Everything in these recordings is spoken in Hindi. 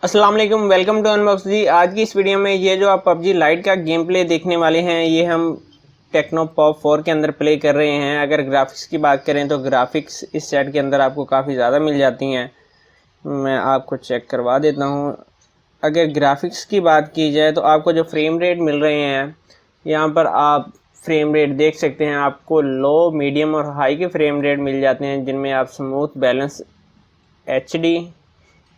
अस्सलाम वालेकुम, वेलकम टू अनबॉक्स जी। आज की इस वीडियो में ये जो आप पबजी लाइट का गेम प्ले देखने वाले हैं, ये हम टेक्नो पॉप 4 के अंदर प्ले कर रहे हैं। अगर ग्राफिक्स की बात करें तो ग्राफिक्स इस सेट के अंदर आपको काफ़ी ज़्यादा मिल जाती हैं। मैं आपको चेक करवा देता हूँ। अगर ग्राफिक्स की बात की जाए तो आपको जो फ्रेम रेट मिल रहे हैं, यहाँ पर आप फ्रेम रेट देख सकते हैं। आपको लो, मीडियम और हाई के फ्रेम रेट मिल जाते हैं, जिनमें आप स्मूथ, बैलेंस, HD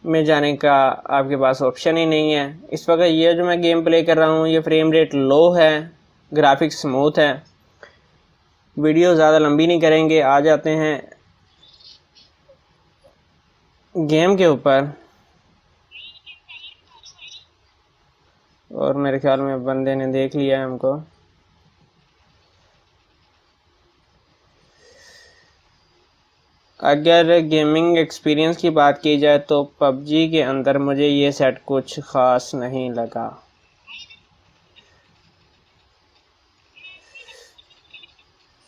में जाने का आपके पास ऑप्शन ही नहीं है। इस वक्त ये जो मैं गेम प्ले कर रहा हूँ, ये फ्रेम रेट लो है, ग्राफिक्स स्मूथ है। वीडियो ज़्यादा लंबी नहीं करेंगे, आ जाते हैं गेम के ऊपर। और मेरे ख्याल में बंदे ने देख लिया है हमको। अगर गेमिंग एक्सपीरियंस की बात की जाए तो पबजी के अंदर मुझे ये सेट कुछ ख़ास नहीं लगा।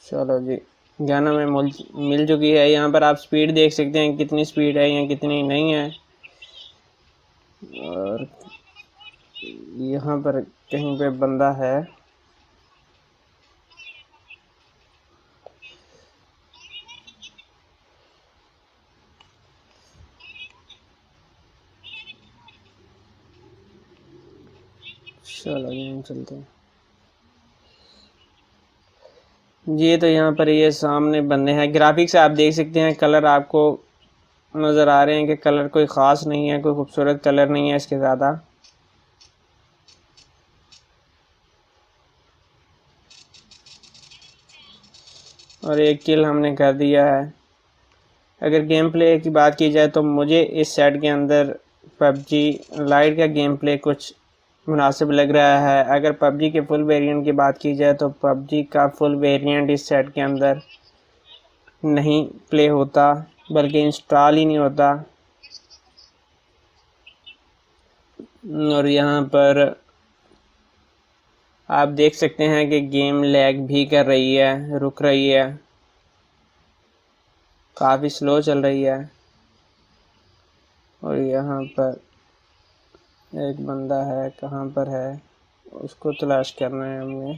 चलो जी, गन हमें मिल चुकी है। यहाँ पर आप स्पीड देख सकते हैं, कितनी स्पीड है या कितनी नहीं है। और यहाँ पर कहीं पे बंदा है। चलो ये चलते हैं। ये तो यहाँ पर ये सामने बंदे हैं। ग्राफिक्स आप देख सकते हैं, कलर आपको नज़र आ रहे हैं कि कलर कोई ख़ास नहीं है, कोई खूबसूरत कलर नहीं है इसके ज़्यादा। और एक किल हमने कर दिया है। अगर गेम प्ले की बात की जाए तो मुझे इस सेट के अंदर पबजी लाइट का गेम प्ले कुछ मुनासिब लग रहा है। अगर पबजी के फुल वेरिएंट की बात की जाए तो पबजी का फुल वेरिएंट इस सेट के अंदर नहीं प्ले होता, बल्कि इंस्टॉल ही नहीं होता। और यहाँ पर आप देख सकते हैं कि गेम लैग भी कर रही है, रुक रही है, काफ़ी स्लो चल रही है। और यहाँ पर एक बंदा है, कहाँ पर है उसको तलाश करना है हमने।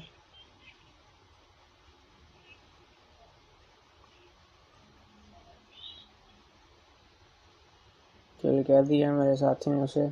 किल कर दिया मेरे साथी ने उसे।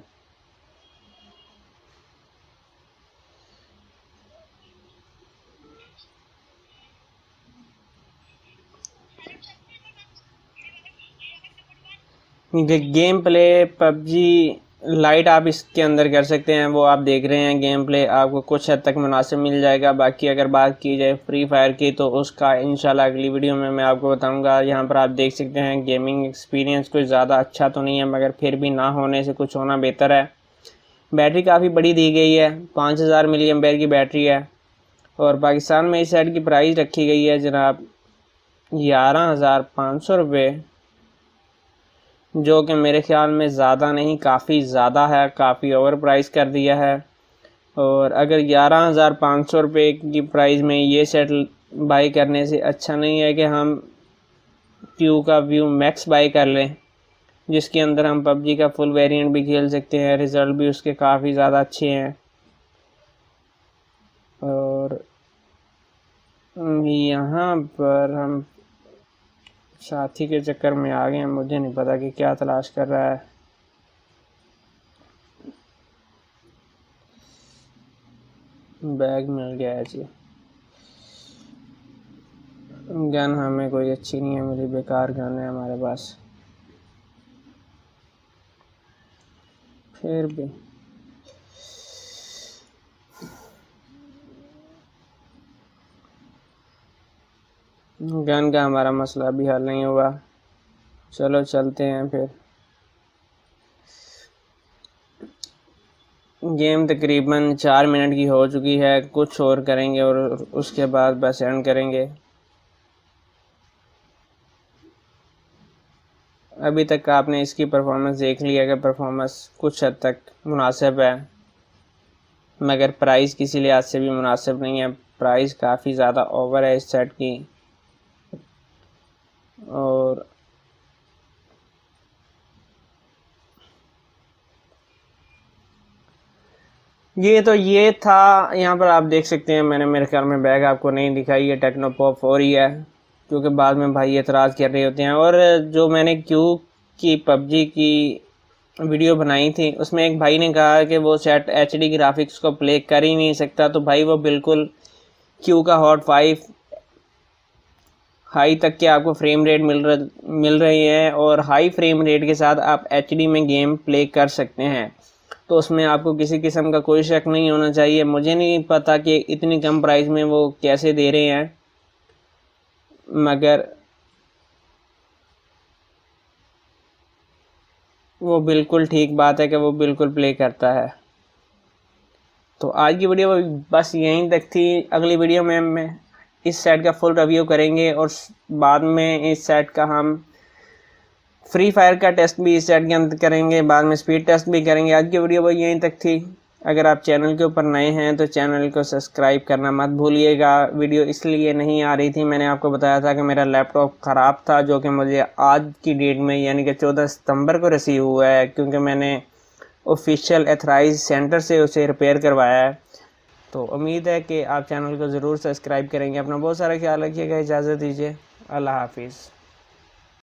गेम प्ले पबजी लाइट आप इसके अंदर कर सकते हैं, वो आप देख रहे हैं। गेम प्ले आपको कुछ हद तक मुनासिब मिल जाएगा। बाकी अगर बात की जाए फ्री फायर की तो उसका इंशाल्लाह अगली वीडियो में मैं आपको बताऊंगा। यहाँ पर आप देख सकते हैं गेमिंग एक्सपीरियंस कुछ ज़्यादा अच्छा तो नहीं है, मगर फिर भी ना होने से कुछ होना बेहतर है। बैटरी काफ़ी बड़ी दी गई है, 5000 मिली एम्पेयर की बैटरी है। और पाकिस्तान में इस सेट की प्राइस रखी गई है जनाब 11,500 रुपये, जो कि मेरे ख्याल में ज़्यादा नहीं, काफ़ी ज़्यादा है, काफ़ी ओवर प्राइस कर दिया है। और अगर 11,500 रुपये की प्राइस में ये सेट बाई करने से अच्छा नहीं है कि हम क्यू का व्यू मैक्स बाई कर लें, जिसके अंदर हम पबजी का फुल वेरिएंट भी खेल सकते हैं। रिज़ल्ट भी उसके काफ़ी ज़्यादा अच्छे हैं। और यहाँ पर हम साथी के चक्कर में आ गए हैं, मुझे नहीं पता कि क्या तलाश कर रहा है। बैग मिल गया है जी। गन हमें कोई अच्छी नहीं है मिली, बेकार गन है हमारे पास। फिर भी गन का हमारा मसला अभी हल नहीं हुआ। चलो चलते हैं फिर। गेम तकरीबन 4 मिनट की हो चुकी है, कुछ और करेंगे और उसके बाद बस एंड करेंगे। अभी तक आपने इसकी परफॉर्मेंस देख लिया कि परफॉर्मेंस कुछ हद तक मुनासिब है, मगर प्राइस किसी लिहाज से भी मुनासिब नहीं है। प्राइस काफ़ी ज़्यादा ओवर है इस सेट की। और ये था। यहाँ पर आप देख सकते हैं, मैंने मेरे ख्याल में बैग आपको नहीं दिखाई, ये टेक्नो पॉप 4 ही है, क्योंकि बाद में भाई एतराज़ कर रहे होते हैं। और जो मैंने क्यू की पबजी की वीडियो बनाई थी, उसमें एक भाई ने कहा कि वो सेट HD ग्राफिक्स को प्ले कर ही नहीं सकता, तो भाई वो बिल्कुल क्यू का हॉट 5 हाई तक के आपको फ्रेम रेट मिल रही है, और हाई फ्रेम रेट के साथ आप HD में गेम प्ले कर सकते हैं। तो उसमें आपको किसी किस्म का कोई शक नहीं होना चाहिए। मुझे नहीं पता कि इतनी कम प्राइस में वो कैसे दे रहे हैं, मगर वो बिल्कुल ठीक बात है कि वो बिल्कुल प्ले करता है। तो आज की वीडियो बस यहीं तक थी। अगली वीडियो में मैं इस सेट का फुल रिव्यू करेंगे, और बाद में इस सेट का हम फ्री फायर का टेस्ट भी इस सेट के अंदर करेंगे, बाद में स्पीड टेस्ट भी करेंगे। आज की वीडियो वही यहीं तक थी। अगर आप चैनल के ऊपर नए हैं तो चैनल को सब्सक्राइब करना मत भूलिएगा। वीडियो इसलिए नहीं आ रही थी, मैंने आपको बताया था कि मेरा लैपटॉप ख़राब था, जो कि मुझे आज की डेट में यानी कि 14 सितंबर को रिसीव हुआ है, क्योंकि मैंने ऑफिशियल एथराइज सेंटर से उसे रिपेयर करवाया है। तो उम्मीद है कि आप चैनल को ज़रूर सब्सक्राइब करेंगे। अपना बहुत सारा ख्याल रखिएगा। इजाज़त दीजिए। अल्लाह हाफिज़।